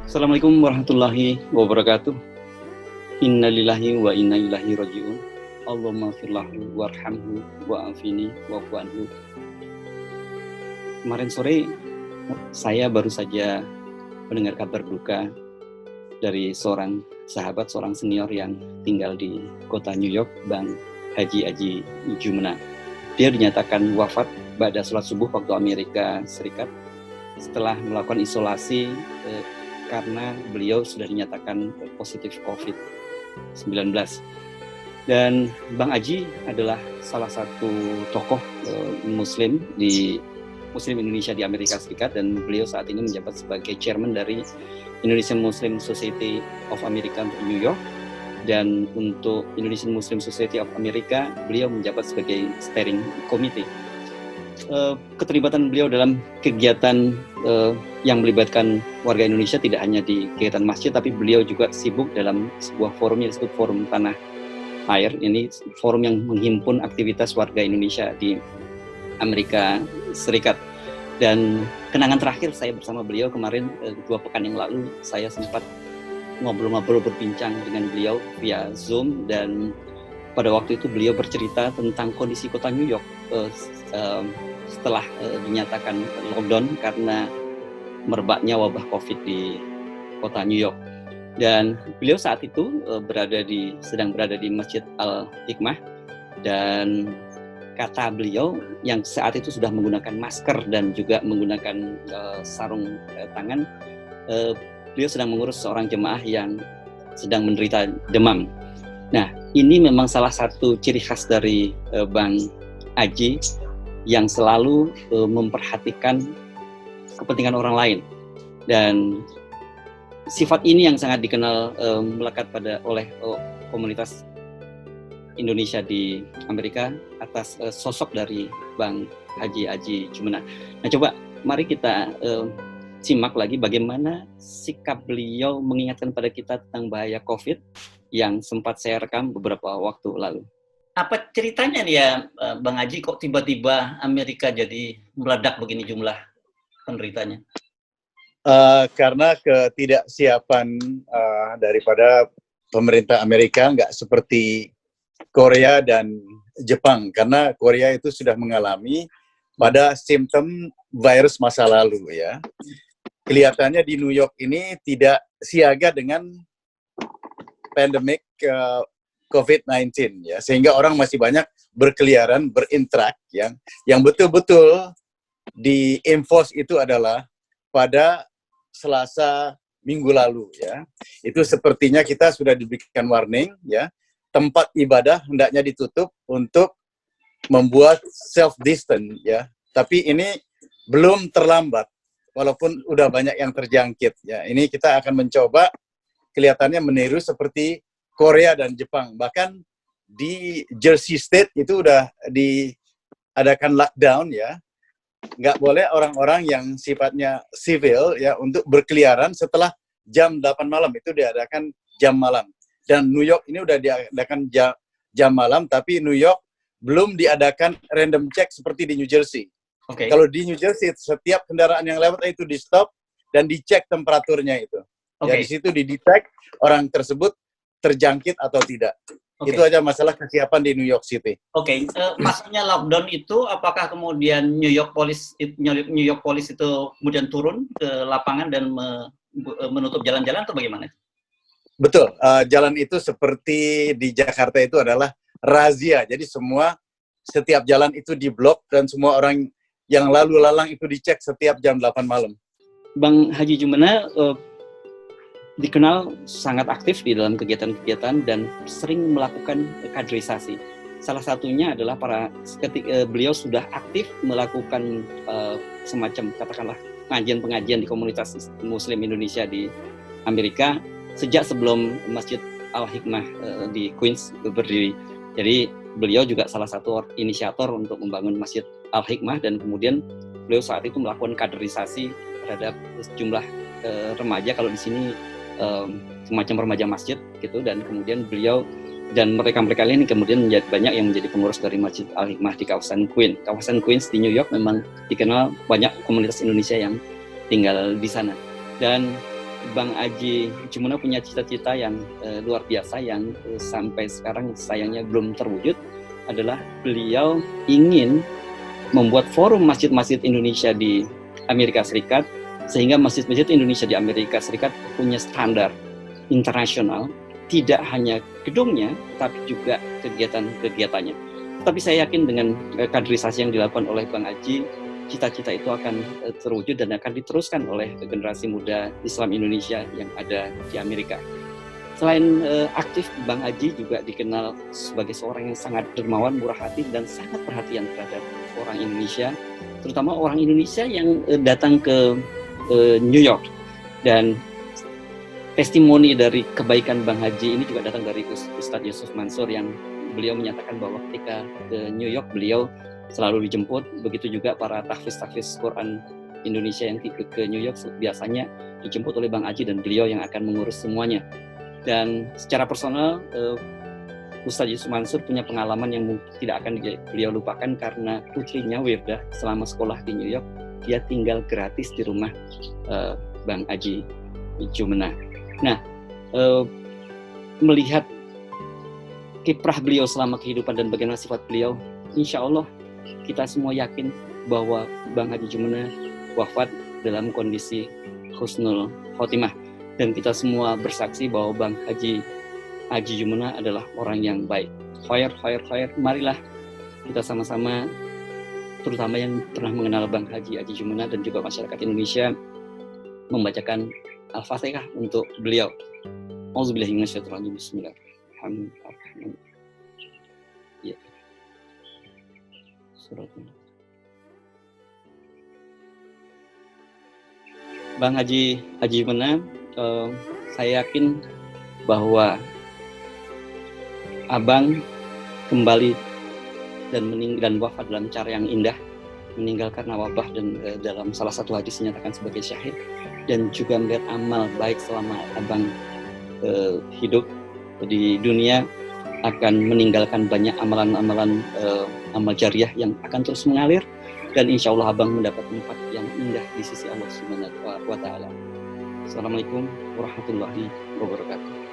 Assalamualaikum warahmatullahi wabarakatuh. Innalillahi wa inna ilaihi raji'un. Allahumma firlahu warhamhu wa'afini wa'fu anhu. Kemarin sore saya baru saja mendengar kabar duka dari seorang sahabat, seorang senior yang tinggal di kota New York, Bang Haji Aji Jumena. Dia dinyatakan wafat pada sholat subuh waktu Amerika Serikat setelah melakukan isolasi karena beliau sudah dinyatakan positif COVID-19. Dan Bang Aji adalah salah satu tokoh Muslim Indonesia di Amerika Serikat, dan beliau saat ini menjabat sebagai chairman dari Indonesian Muslim Society of America untuk New York, dan untuk Indonesian Muslim Society of America beliau menjabat sebagai steering committee. Keterlibatan beliau dalam kegiatan yang melibatkan warga Indonesia tidak hanya di kegiatan masjid, tapi beliau juga sibuk dalam sebuah forum yang disebut Forum Tanah Air. Ini forum yang menghimpun aktivitas warga Indonesia di Amerika Serikat. Dan kenangan terakhir saya bersama beliau kemarin 2 pekan yang lalu, saya sempat ngobrol-ngobrol berbincang dengan beliau via Zoom, dan pada waktu itu beliau bercerita tentang kondisi kota New York setelah dinyatakan lockdown karena merebaknya wabah COVID di kota New York. Dan beliau saat itu sedang berada di Masjid Al-Hikmah, dan kata beliau yang saat itu sudah menggunakan masker dan juga menggunakan sarung tangan, beliau sedang mengurus seorang jemaah yang sedang menderita demam. Nah, ini memang salah satu ciri khas dari Bang Aji yang selalu memperhatikan kepentingan orang lain, dan sifat ini yang sangat dikenal melekat oleh komunitas Indonesia di Amerika atas sosok dari Bang Haji Aji Jumena. Nah, coba mari kita simak lagi bagaimana sikap beliau mengingatkan pada kita tentang bahaya COVID yang sempat saya rekam beberapa waktu lalu. Apa ceritanya nih ya, Bang Haji, kok tiba-tiba Amerika jadi meledak begini jumlah penderitanya? Karena ketidaksiapan daripada pemerintah Amerika, nggak seperti Korea dan Jepang, karena Korea itu sudah mengalami pada simptom virus masa lalu ya. Kelihatannya di New York ini tidak siaga dengan pandemik COVID-19 ya, sehingga orang masih banyak berkeliaran, berinteraksi yang betul-betul di-enforce itu adalah pada Selasa minggu lalu ya. Itu sepertinya kita sudah diberikan warning ya, tempat ibadah hendaknya ditutup untuk membuat self distance ya. Tapi ini belum terlambat walaupun udah banyak yang terjangkit ya. Ini kita akan mencoba kelihatannya meniru seperti Korea dan Jepang. Bahkan di Jersey State itu udah diadakan lockdown ya. Nggak boleh orang-orang yang sifatnya sivil ya untuk berkeliaran setelah jam 8 malam, itu diadakan jam malam. Dan New York ini udah diadakan jam malam, tapi New York belum diadakan random check seperti di New Jersey. Okay. Kalau di New Jersey setiap kendaraan yang lewat itu di stop dan dicek temperaturnya itu. Okay. Ya, di situ didetect orang tersebut terjangkit atau tidak. Okay. Itu aja masalah kesiapan di New York City. Oke, maksudnya lockdown itu apakah kemudian New York Police itu kemudian turun ke lapangan dan menutup jalan-jalan atau bagaimana? Betul, jalan itu seperti di Jakarta itu adalah razia. Jadi setiap jalan itu diblok dan semua orang yang lalu lalang itu dicek setiap jam 8 malam. Bang Haji Jumena dikenal sangat aktif di dalam kegiatan-kegiatan dan sering melakukan kaderisasi. Salah satunya adalah beliau sudah aktif melakukan semacam katakanlah pengajian-pengajian di komunitas Muslim Indonesia di Amerika sejak sebelum Masjid Al-Hikmah di Queens berdiri. Jadi beliau juga salah satu inisiator untuk membangun Masjid Al-Hikmah, dan kemudian beliau saat itu melakukan kaderisasi terhadap sejumlah remaja, kalau di sini semacam remaja masjid gitu, dan kemudian beliau dan mereka ini kemudian banyak yang menjadi pengurus dari Masjid Al-Hikmah di kawasan Queens. Kawasan Queens di New York memang dikenal banyak komunitas Indonesia yang tinggal di sana. Dan Bang Aji Jumuna punya cita-cita yang luar biasa yang sampai sekarang sayangnya belum terwujud, adalah beliau ingin membuat forum masjid-masjid Indonesia di Amerika Serikat, sehingga masjid-masjid Indonesia di Amerika Serikat punya standar internasional, tidak hanya gedungnya, tapi juga kegiatan-kegiatannya. Tapi saya yakin dengan kaderisasi yang dilakukan oleh Bang Aji, cita-cita itu akan terwujud dan akan diteruskan oleh generasi muda Islam Indonesia yang ada di Amerika. Selain aktif, Bang Aji juga dikenal sebagai seorang yang sangat dermawan, murah hati, dan sangat perhatian terhadap orang Indonesia, terutama orang Indonesia yang datang ke New York. Dan testimoni dari kebaikan Bang Haji ini juga datang dari Ustadz Yusuf Mansur, yang beliau menyatakan bahwa ketika ke New York beliau selalu dijemput. Begitu juga para tahfiz Quran Indonesia yang ke New York biasanya dijemput oleh Bang Haji, dan beliau yang akan mengurus semuanya. Dan secara personal Ustadz Yusuf Mansur punya pengalaman yang tidak akan beliau lupakan, karena putrinya Wirdah selama sekolah di New York dia tinggal gratis di rumah Bang Aji Jumena. Nah, melihat kiprah beliau selama kehidupan dan bagaimana sifat beliau, insya Allah kita semua yakin bahwa Bang Haji Jumena wafat dalam kondisi husnul khotimah, dan kita semua bersaksi bahwa Bang Haji Jumena adalah orang yang baik. Khair, marilah kita sama-sama, terutama yang pernah mengenal Bang Haji Jumena dan juga masyarakat Indonesia, membacakan Al-Fatihah untuk beliau. Auzubillahi minasyaitonir rajim. Bismillahirrahmanirrahim. Ya. Suratnya. Bang Haji Jumena, saya yakin bahwa Abang kembali dan wafat dalam cara yang indah, meninggal karena wabah, dan dalam salah satu hadis dinyatakan sebagai syahid, dan juga melihat amal baik selama Abang hidup di dunia, akan meninggalkan banyak amalan-amalan amal jariah yang akan terus mengalir, dan insya Allah Abang mendapat tempat yang indah di sisi Allah Subhanahu wa Ta'ala. Assalamualaikum warahmatullahi wabarakatuh.